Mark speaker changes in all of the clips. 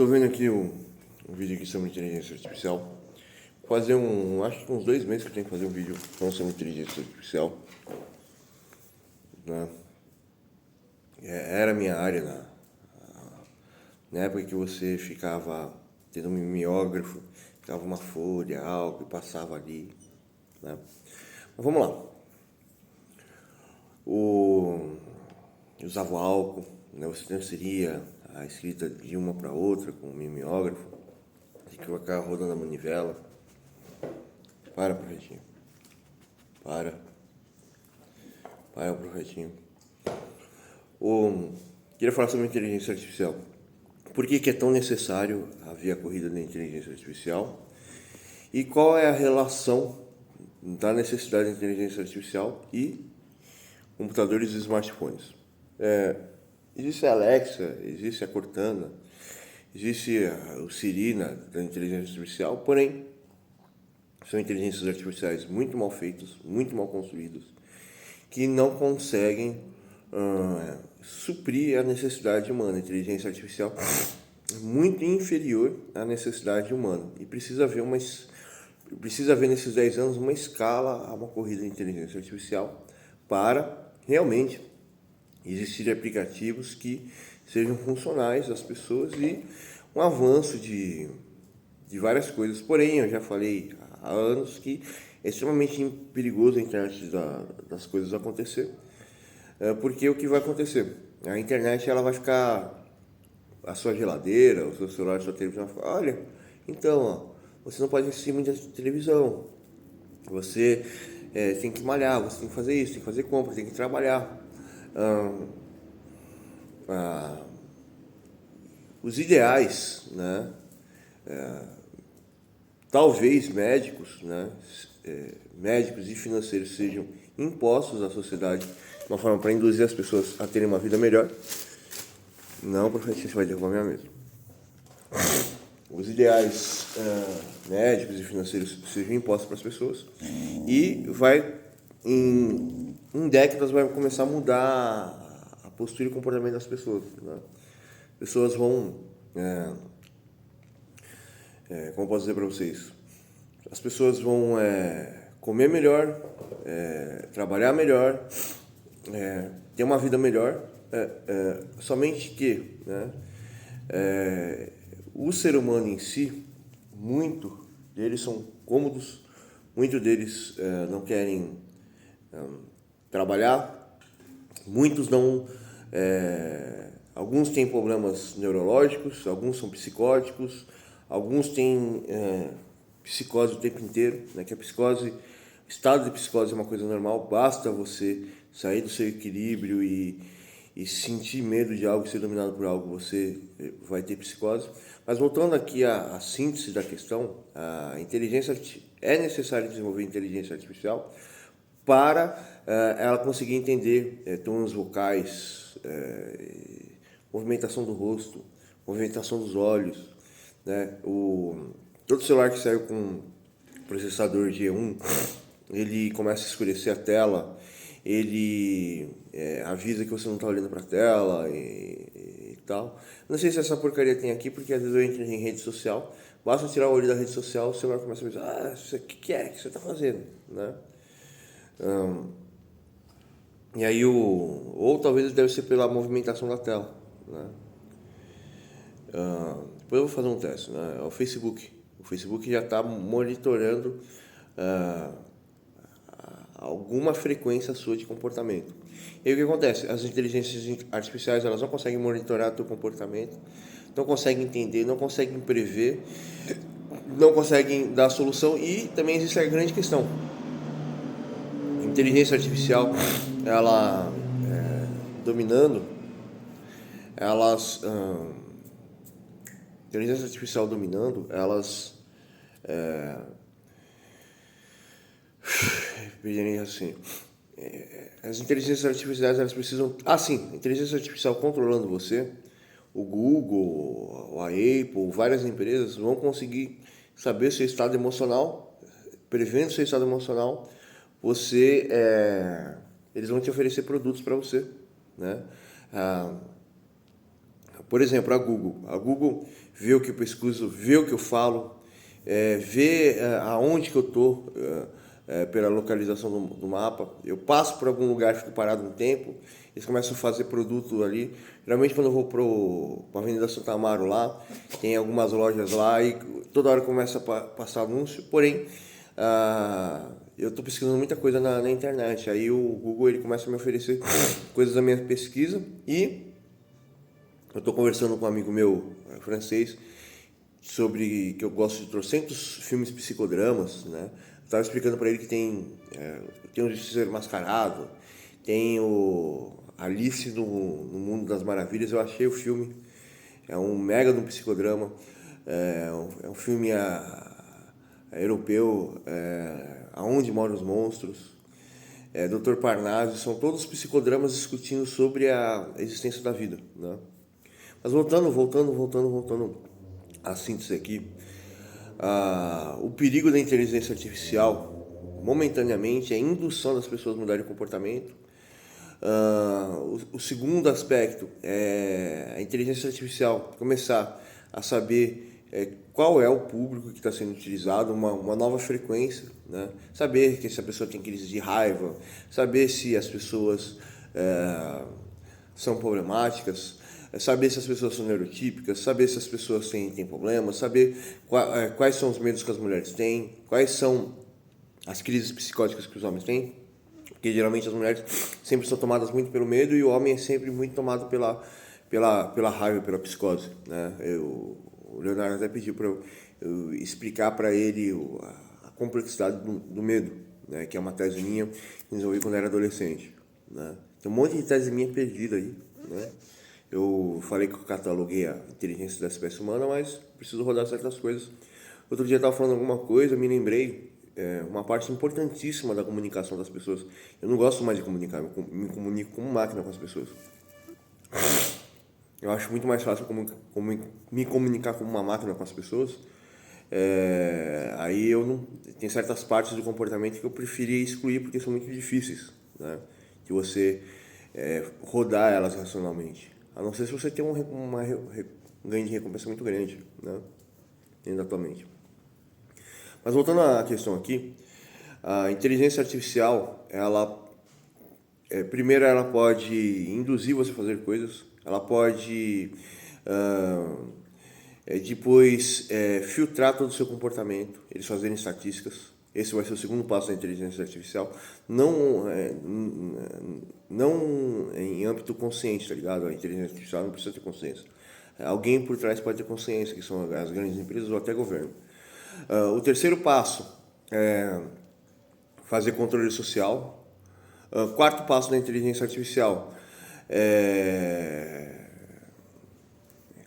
Speaker 1: Tô vendo aqui um vídeo aqui sobre inteligência artificial. Acho que uns 2 meses que eu tenho que fazer um vídeo falando sobre inteligência artificial, né? Era a minha área na época que você ficava tendo um mimeógrafo, ficava uma folha, algo, e passava ali, né? Mas vamos lá. Eu usava o álcool, né? Você transferia a escrita de uma para outra com o mimeógrafo, tinha que colocar rodando a manivela. Para, profetinho. Para, profetinho. Queria falar sobre inteligência artificial. Por que é tão necessário haver a corrida da inteligência artificial? E qual é a relação da necessidade da inteligência artificial e computadores e smartphones? Existe a Alexa, existe a Cortana, existe o Siri da inteligência artificial, porém são inteligências artificiais muito mal feitas, muito mal construídas, que não conseguem suprir a necessidade humana. A inteligência artificial é muito inferior à necessidade humana e precisa haver nesses 10 anos uma escala a uma corrida de inteligência artificial para realmente existirem aplicativos que sejam funcionais às pessoas e um avanço de várias coisas. Porém, eu já falei há anos que é extremamente perigoso a internet das coisas acontecer, porque o que vai acontecer? A internet ela vai ficar, a sua geladeira, o seu celular, a sua televisão vai ficar, olha, então, você não pode assistir muita televisão, você tem que malhar, você tem que fazer isso, tem que fazer compra, tem que trabalhar. Os ideais, né? Talvez médicos, né? Médicos e financeiros sejam impostos à sociedade de uma forma para induzir as pessoas a terem uma vida melhor. Não, professor, você vai derrubar minha mesa. Os ideais médicos e financeiros sejam impostos para as pessoas e em décadas vai começar a mudar a postura e o comportamento das pessoas, né? Pessoas vão, como posso dizer para vocês, as pessoas vão comer melhor, trabalhar melhor, ter uma vida melhor, somente que, né, o ser humano em si, muito deles são cômodos, muitos deles não querem trabalhar, muitos não, alguns têm problemas neurológicos, alguns são psicóticos, alguns têm psicose o tempo inteiro, né? Que a psicose, estado de psicose é uma coisa normal, basta você sair do seu equilíbrio e sentir medo de algo, ser dominado por algo, você vai ter psicose. Mas voltando aqui à síntese da questão, é necessário desenvolver inteligência artificial para ela conseguir entender tons vocais, movimentação do rosto, movimentação dos olhos, né? Todo celular que saiu com processador G1, ele começa a escurecer a tela, ele avisa que você não está olhando para a tela e tal. Não sei se essa porcaria tem aqui, porque às vezes eu entro em rede social, basta tirar o olho da rede social, o celular começa a pensar, o que você está fazendo, né? E aí ou talvez deve ser pela movimentação da tela, né? Depois eu vou fazer um teste, né? É o Facebook. O Facebook já está monitorando alguma frequência sua de comportamento. E aí o que acontece? As inteligências artificiais elas não conseguem monitorar teu comportamento, não conseguem entender, não conseguem prever, não conseguem dar solução e também existe a grande questão. A inteligência artificial, ela dominando, elas inteligência artificial dominando, elas assim, as inteligências artificiais elas precisam, sim, inteligência artificial controlando você, o Google, a Apple, várias empresas vão conseguir saber seu estado emocional, prevendo seu estado emocional, eles vão te oferecer produtos para você, né? Por exemplo, a Google. A Google vê o que eu pesquiso, vê o que eu falo, vê aonde que eu estou pela localização do mapa. Eu passo por algum lugar, fico parado um tempo, eles começam a fazer produto ali. Geralmente quando eu vou para a Avenida Santa Amaro lá, tem algumas lojas lá e toda hora começa a passar anúncio, porém eu estou pesquisando muita coisa na internet. Aí o Google ele começa a me oferecer coisas da minha pesquisa e eu estou conversando com um amigo meu francês sobre que eu gosto de trocentos filmes psicodramas, né? Estava explicando para ele que tem o Justiceiro Mascarado, tem o Alice no Mundo das Maravilhas. Eu achei o filme, é um mega de um psicodrama, é um filme europeu, Aonde Moram os Monstros, Dr. Parnassus, são todos psicodramas discutindo sobre a existência da vida, né? Mas voltando à síntese aqui, o perigo da inteligência artificial, momentaneamente, é a indução das pessoas a mudarem de comportamento. O segundo aspecto é a inteligência artificial começar a saber qual é o público que está sendo utilizado, uma nova frequência, né? Saber que se a pessoa tem crise de raiva, saber se as pessoas são problemáticas, saber se as pessoas são neurotípicas, saber se as pessoas têm problemas, saber quais são os medos que as mulheres têm, quais são as crises psicóticas que os homens têm, porque geralmente as mulheres sempre são tomadas muito pelo medo e o homem é sempre muito tomado pela raiva, pela psicose, né? O Leonardo até pediu para eu explicar para ele a complexidade do medo, né? Que é uma tese minha que eu desenvolvi quando eu era adolescente, né? Tem um monte de tese minha perdida aí, né? Eu falei que eu cataloguei a inteligência da espécie humana, mas preciso rodar certas coisas. Outro dia eu estava falando alguma coisa, me lembrei uma parte importantíssima da comunicação das pessoas. Eu não gosto mais de comunicar, me comunico como máquina com as pessoas. Eu acho muito mais fácil me comunicar como uma máquina com as pessoas. Aí eu não tem certas partes do comportamento que eu preferia excluir porque são muito difíceis, né? De você rodar elas racionalmente. A não ser se você tem um ganho de recompensa muito grande, né? Ainda atualmente. Mas voltando à questão aqui, a inteligência artificial, primeiro ela pode induzir você a fazer coisas, ela pode depois filtrar todo o seu comportamento, eles fazerem estatísticas. Esse vai ser o segundo passo da inteligência artificial. Não em âmbito consciente, tá ligado? A inteligência artificial não precisa ter consciência. Alguém por trás pode ter consciência, que são as grandes empresas ou até governo. O terceiro passo é fazer controle social. Quarto passo da inteligência artificial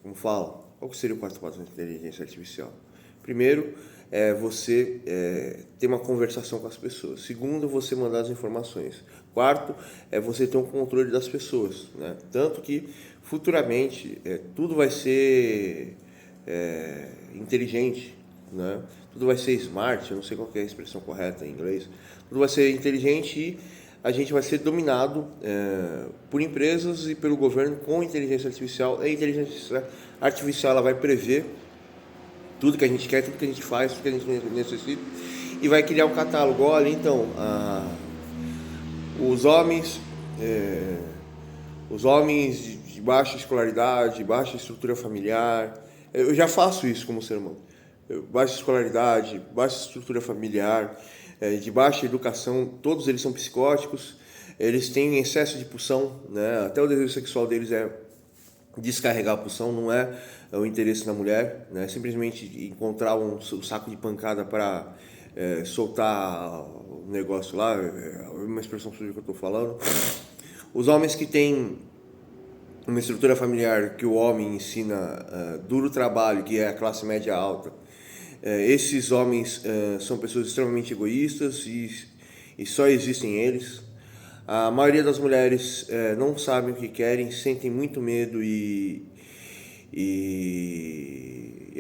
Speaker 1: como fala? Qual que seria o quarto passo da inteligência artificial? Primeiro, você ter uma conversação com as pessoas. Segundo, você mandar as informações. Quarto, é você ter um controle das pessoas, né? Tanto que, futuramente, tudo vai ser inteligente, né? Tudo vai ser smart, eu não sei qual que é a expressão correta em inglês. Tudo vai ser inteligente e a gente vai ser dominado por empresas e pelo governo com inteligência artificial. A inteligência artificial ela vai prever tudo que a gente quer, tudo que a gente faz, tudo que a gente necessita e vai criar um catálogo. Olha, então, os homens de baixa escolaridade, baixa estrutura familiar, eu já faço isso como ser humano. Baixa escolaridade, baixa estrutura familiar, de baixa educação, todos eles são psicóticos, eles têm excesso de pulsão, né? Até o desejo sexual deles é descarregar a pulsão, não é o interesse na mulher, né? Simplesmente encontrar um saco de pancada para soltar o negócio lá, é uma expressão suja que eu estou falando. Os homens que têm uma estrutura familiar que o homem ensina duro trabalho, que é a classe média alta, esses homens são pessoas extremamente egoístas e só existem eles. A maioria das mulheres não sabem o que querem, sentem muito medo e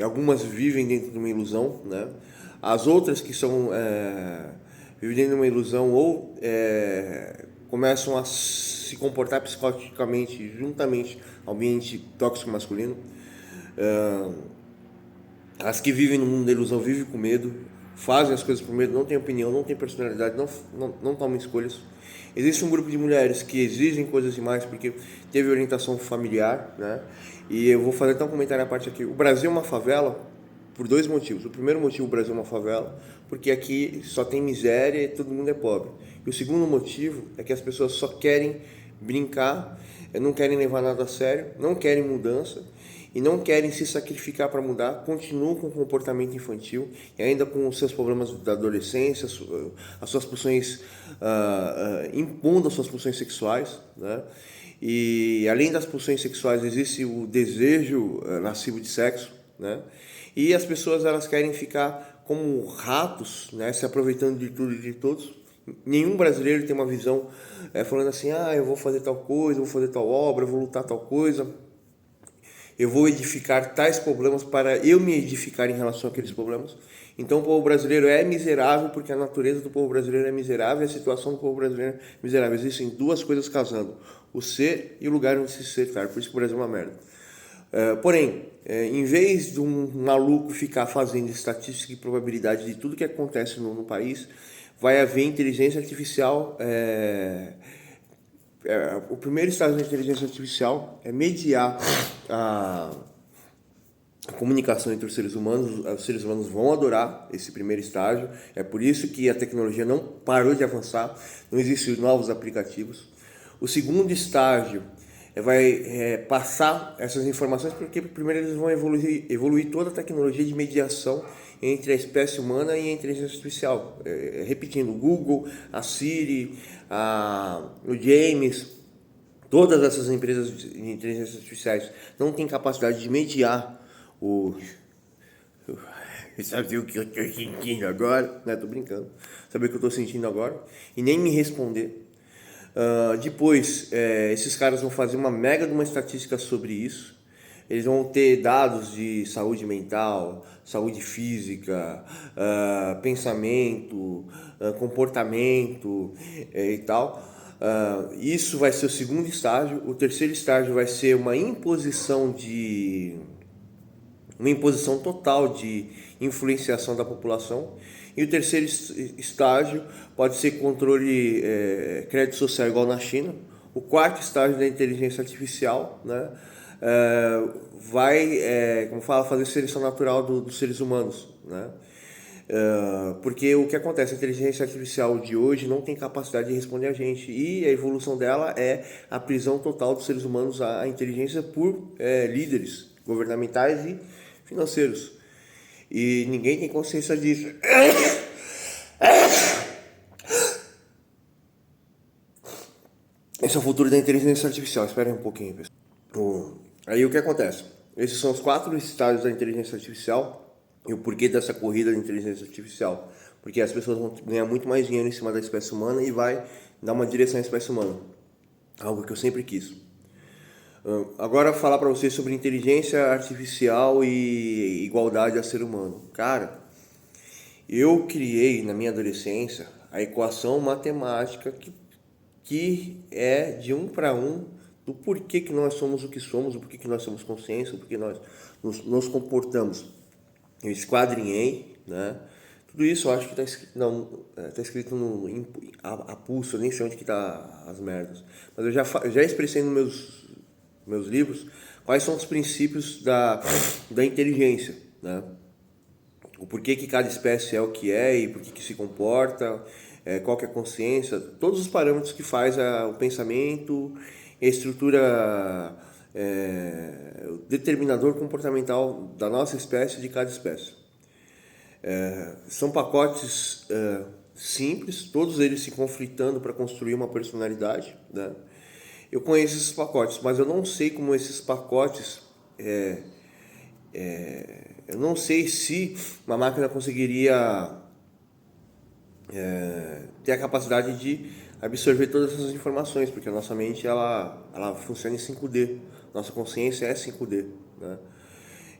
Speaker 1: algumas vivem dentro de uma ilusão, né? As outras que são vivem dentro de uma ilusão ou começam a se comportar psicoticamente juntamente ao ambiente tóxico masculino. As que vivem no mundo da ilusão vivem com medo, fazem as coisas por medo, não têm opinião, não têm personalidade, não tomam escolhas. Existe um grupo de mulheres que exigem coisas demais porque teve orientação familiar, né? E eu vou fazer até um comentário à parte aqui. O Brasil é uma favela por dois motivos. O primeiro motivo, o Brasil é uma favela, porque aqui só tem miséria e todo mundo é pobre. E o segundo motivo é que as pessoas só querem brincar, não querem levar nada a sério, não querem mudança e não querem se sacrificar para mudar, continuam com o comportamento infantil e ainda com os seus problemas da adolescência, as suas pulsões, impondo as suas pulsões sexuais, né? E além das pulsões sexuais existe o desejo lascivo de sexo, né? E as pessoas elas querem ficar como ratos, né? Se aproveitando de tudo e de todos. Nenhum brasileiro tem uma visão falando assim, eu vou fazer tal coisa, eu vou fazer tal obra, eu vou lutar tal coisa, eu vou edificar tais problemas para eu me edificar em relação àqueles problemas. Então o povo brasileiro é miserável porque a natureza do povo brasileiro é miserável e a situação do povo brasileiro é miserável. Existem duas coisas casando, o ser e o lugar onde se ser estar. Por isso que o Brasil é uma merda. Porém, em vez de um maluco ficar fazendo estatística e probabilidade de tudo que acontece no país, vai haver inteligência artificial. O primeiro estágio da inteligência artificial é mediar a comunicação entre os seres humanos. Os seres humanos vão adorar esse primeiro estágio. É por isso que a tecnologia não parou de avançar, não existem novos aplicativos. O segundo estágio vai passar essas informações, porque primeiro eles vão evoluir toda a tecnologia de mediação entre a espécie humana e a inteligência artificial. Repetindo, o Google, a Siri, o James, todas essas empresas de inteligência artificiais não têm capacidade de mediar sabe o que eu estou sentindo agora? Não, tô brincando. Saber o que eu estou sentindo agora e nem me responder. Depois, esses caras vão fazer uma mega de uma estatística sobre isso. Eles vão ter dados de saúde mental, saúde física, pensamento, comportamento e tal. Isso vai ser o segundo estágio. O terceiro estágio vai ser uma imposição total de influenciação da população. E o terceiro estágio pode ser controle, crédito social igual na China. O quarto estágio da inteligência artificial, né, vai fazer seleção natural dos seres humanos, né? Porque o que acontece, a inteligência artificial de hoje não tem capacidade de responder a gente e a evolução dela é a prisão total dos seres humanos à inteligência por líderes governamentais e financeiros. E ninguém tem consciência disso. Esse é o futuro da inteligência artificial. Espera aí um pouquinho, pessoal. Aí o que acontece? Esses são os 4 estágios da inteligência artificial e o porquê dessa corrida da inteligência artificial. Porque as pessoas vão ganhar muito mais dinheiro em cima da espécie humana e vai dar uma direção à espécie humana. Algo que eu sempre quis. Agora falar para vocês sobre inteligência artificial e igualdade a ser humano. Cara, eu criei na minha adolescência a equação matemática que é de 1 para 1 do porquê que nós somos o que somos, do porquê que nós somos consciência, do porquê nós nos comportamos. Eu esquadrinhei, né? Tudo isso eu acho que tá escrito a pulso, eu nem sei onde que tá as merdas. Mas eu já expressei nos meus livros quais são os princípios da inteligência, né? O porquê que cada espécie é o que é e por que se comporta, qual que é a consciência, todos os parâmetros que faz o pensamento, a estrutura, o determinador comportamental da nossa espécie e de cada espécie. São pacotes simples, todos eles se conflitando para construir uma personalidade, né? Eu conheço esses pacotes, mas eu não sei como esses pacotes eu não sei se uma máquina conseguiria ter a capacidade de absorver todas essas informações, porque a nossa mente ela funciona em 5D, nossa consciência é 5D, né?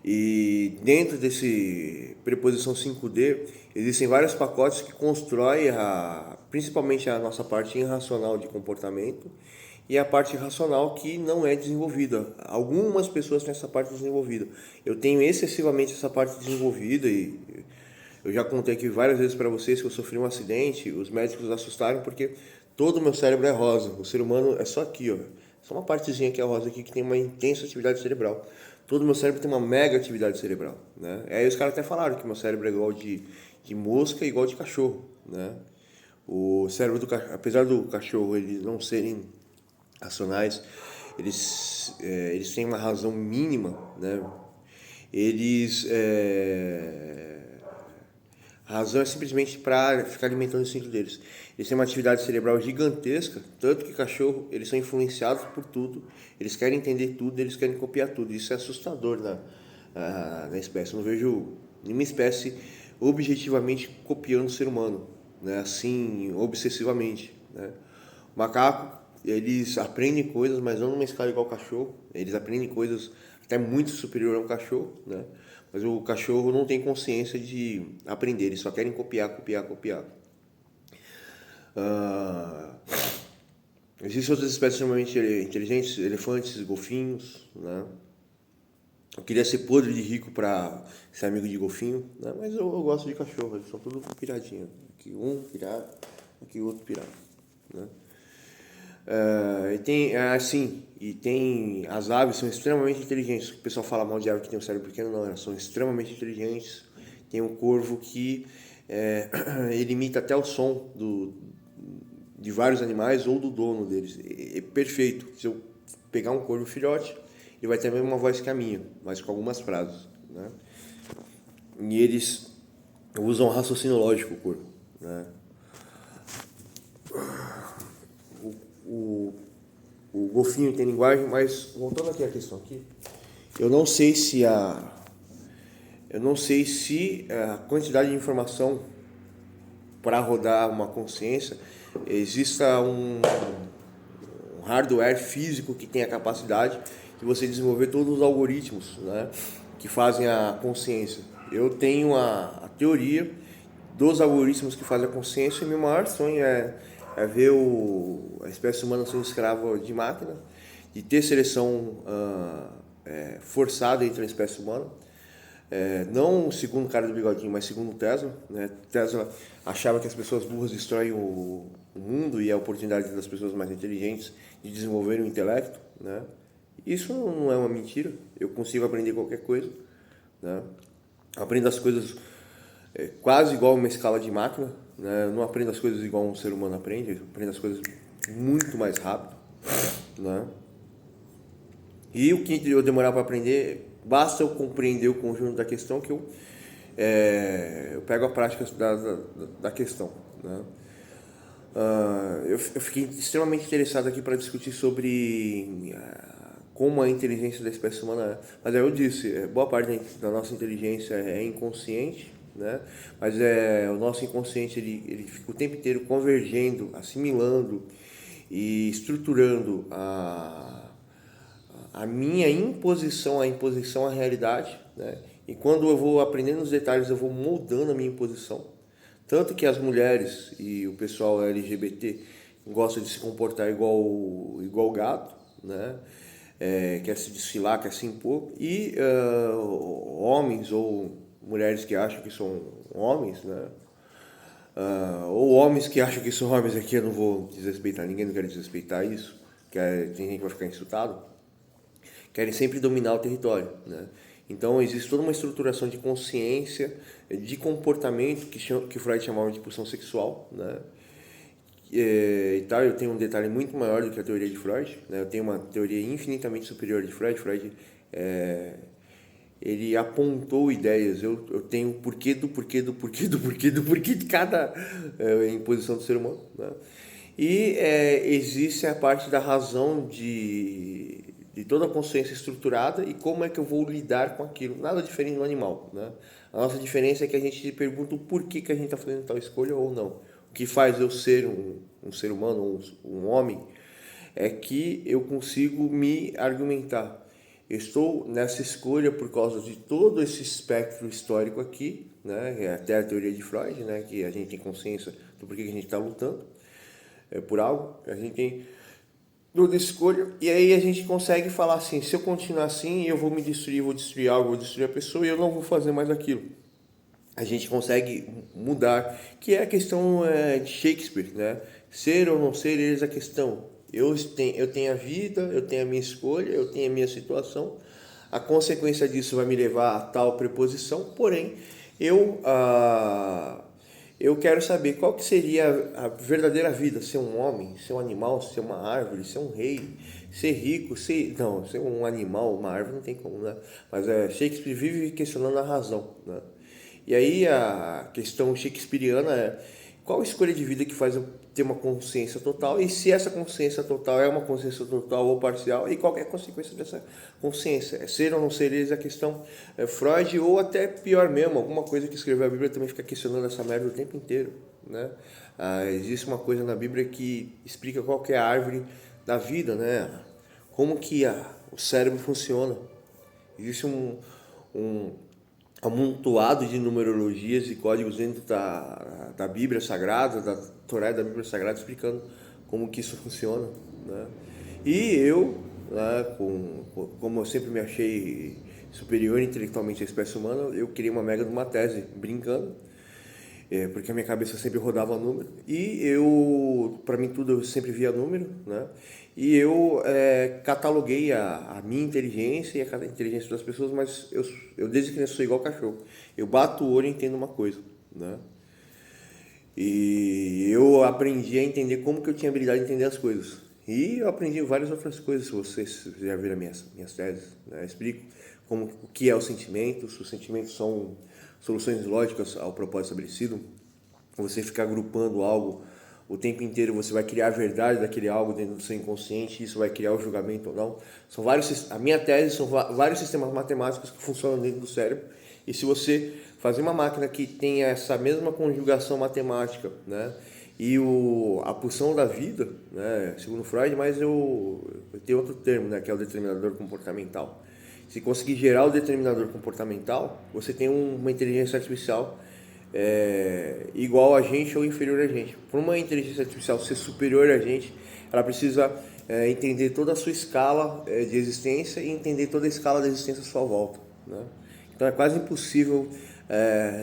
Speaker 1: E dentro desse preposição 5D existem vários pacotes que constroem principalmente a nossa parte irracional de comportamento e a parte racional que não é desenvolvida. Algumas pessoas têm essa parte desenvolvida. Eu tenho excessivamente essa parte desenvolvida e eu já contei aqui várias vezes para vocês que eu sofri um acidente, os médicos assustaram porque todo o meu cérebro é rosa. O ser humano é só aqui, ó. Só uma partezinha que é rosa aqui que tem uma intensa atividade cerebral. Todo o meu cérebro tem uma mega atividade cerebral, né? Aí os caras até falaram que meu cérebro é igual de mosca e igual de cachorro, né? O cérebro do cachorro, apesar do cachorro eles não serem racionais, eles têm uma razão mínima, né? Eles a razão é simplesmente para ficar alimentando o instinto deles. Eles têm uma atividade cerebral gigantesca, tanto que cachorro, eles são influenciados por tudo, eles querem entender tudo, eles querem copiar tudo. Isso é assustador na espécie. Eu não vejo nenhuma espécie objetivamente copiando o ser humano, né? Assim, obsessivamente, né? O macaco, eles aprendem coisas, mas não numa escala igual ao cachorro. Eles aprendem coisas até muito superior ao cachorro, né? Mas o cachorro não tem consciência de aprender, eles só querem copiar, copiar, copiar. Ah, existem outras espécies extremamente inteligentes, elefantes, golfinhos, né? Eu queria ser podre de rico para ser amigo de golfinho, né? Mas eu gosto de cachorro, eles são tudo piradinho. Aqui um pirado, aqui outro pirado, né? E tem as aves são extremamente inteligentes. O pessoal fala mal de ave que tem um cérebro pequeno, não, elas são extremamente inteligentes. Tem um corvo que ele imita até o som de vários animais ou do dono deles. É perfeito. Se eu pegar um corvo filhote, ele vai ter a mesma voz que a minha, mas com algumas frases, né? E eles usam raciocínio lógico, o corvo, né? O golfinho tem linguagem, mas voltando aqui à questão aqui, eu não sei se a quantidade de informação para rodar uma consciência exista um hardware físico que tenha a capacidade de você desenvolver todos os algoritmos, né, que fazem a consciência. Eu tenho a teoria dos algoritmos que fazem a consciência e meu maior sonho é ver a espécie humana sendo escrava de máquina, de ter seleção forçada entre a espécie humana. Não segundo o cara do bigodinho, mas segundo Tesla, né? Tesla achava que as pessoas burras destroem o mundo e a oportunidade das pessoas mais inteligentes de desenvolverem o intelecto, né? Isso não é uma mentira. Eu consigo aprender qualquer coisa, né? Aprendo as coisas quase igual uma escala de máquina, né? Eu não aprendo as coisas igual um ser humano aprende, eu aprendo as coisas muito mais rápido, né? E o que eu demorar para aprender, basta eu compreender o conjunto da questão que eu pego a prática da questão, né? Eu fiquei extremamente interessado aqui para discutir sobre como a inteligência da espécie humana é. Mas aí eu disse, boa parte da nossa inteligência é inconsciente, né? Mas o nosso inconsciente ele fica o tempo inteiro convergendo, assimilando e estruturando a minha imposição, a imposição à realidade, né? E quando eu vou aprendendo os detalhes, eu vou moldando a minha imposição. Tanto que as mulheres e o pessoal LGBT gosta de se comportar igual gato, né? Quer se desfilar, quer se impor. E homens ou mulheres que acham que são homens, né? Ou homens que acham que são homens, aqui eu não vou desrespeitar ninguém, não quero desrespeitar isso, tem gente que vai ficar insultado, querem sempre dominar o território, né? Então existe toda uma estruturação de consciência, de comportamento que Freud chamava de pulsão sexual, né? E tal, eu tenho um detalhe muito maior do que a teoria de Freud, né? Eu tenho uma teoria infinitamente superior de Freud. Freud ele apontou ideias, eu tenho o porquê do porquê do porquê do porquê do porquê de cada imposição do ser humano, né? E existe a parte da razão de toda a consciência estruturada e como é que eu vou lidar com aquilo. Nada diferente do animal, né? A nossa diferença é que a gente se pergunta o porquê que a gente está fazendo tal escolha ou não. O que faz eu ser um ser humano, um homem, é que eu consigo me argumentar. Eu estou nessa escolha por causa de todo esse espectro histórico aqui, né? Até a teoria de Freud, né? Que a gente tem consciência do porquê que a gente está lutando por algo. A gente tem toda escolha, e aí a gente consegue falar assim: se eu continuar assim, eu vou me destruir, vou destruir algo, vou destruir a pessoa e eu não vou fazer mais aquilo. A gente consegue mudar, que é a questão de Shakespeare, né? Ser ou não ser, eis a questão. Eu tenho a vida, eu tenho a minha escolha, eu tenho a minha situação. A consequência disso vai me levar a tal preposição, porém, eu, ah, eu quero saber qual que seria a verdadeira vida: ser um homem, ser um animal, ser uma árvore, ser um rei, ser rico, ser um animal, uma árvore não tem como, né? Mas Shakespeare vive questionando a razão, né? E aí a questão shakespeariana é: qual a escolha de vida que faz eu ter uma consciência total, e se essa consciência total é uma consciência total ou parcial, e qual é a consequência dessa consciência? É ser ou não ser? Eles a questão Freud, ou até pior mesmo, alguma coisa que escreveu a Bíblia também fica questionando essa merda o tempo inteiro, né? Existe uma coisa na Bíblia que explica qual que é a árvore da vida, né? Como que o cérebro funciona. Existe um amontoado de numerologias e códigos dentro da Bíblia Sagrada, da Torá e da Bíblia Sagrada, explicando como que isso funciona, né? E eu, né, como eu sempre me achei superior intelectualmente à espécie humana, eu criei uma mega de uma tese, brincando, porque a minha cabeça sempre rodava número, e para mim tudo eu sempre via número, né? E eu cataloguei a minha inteligência e a inteligência das pessoas, mas eu desde criança sou igual cachorro. Eu bato o olho e entendo uma coisa, né? E eu aprendi a entender como que eu tinha habilidade de entender as coisas. E eu aprendi várias outras coisas, se vocês já viram minhas teses, né? Eu explico o que é o sentimento, se os sentimentos são soluções lógicas ao propósito estabelecido. Você ficar agrupando algo o tempo inteiro, você vai criar a verdade daquele algo dentro do seu inconsciente, e isso vai criar o julgamento ou não. A minha tese são vários sistemas matemáticos que funcionam dentro do cérebro, e se você fazer uma máquina que tenha essa mesma conjugação matemática, né, e a pulsão da vida, né, segundo Freud, mas eu tenho outro termo, né, que é o determinador comportamental. Se conseguir gerar o determinador comportamental, você tem uma inteligência artificial igual a gente ou inferior a gente. Para uma inteligência artificial ser superior a gente, ela precisa entender toda a sua escala de existência e entender toda a escala da existência à sua volta, né? Então é quase impossível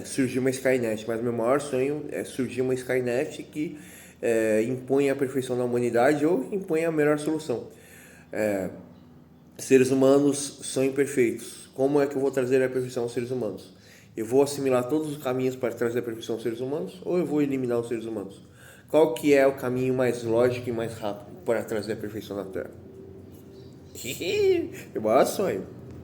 Speaker 1: surgir uma Skynet, mas meu maior sonho é surgir uma Skynet que impõe a perfeição da humanidade ou impõe a melhor solução. Seres humanos são imperfeitos. Como é que eu vou trazer a perfeição aos seres humanos? Eu vou assimilar todos os caminhos para trazer a perfeição aos seres humanos, ou eu vou eliminar os seres humanos? Qual que é o caminho mais lógico e mais rápido para trazer a perfeição na Terra? Meu maior sonho.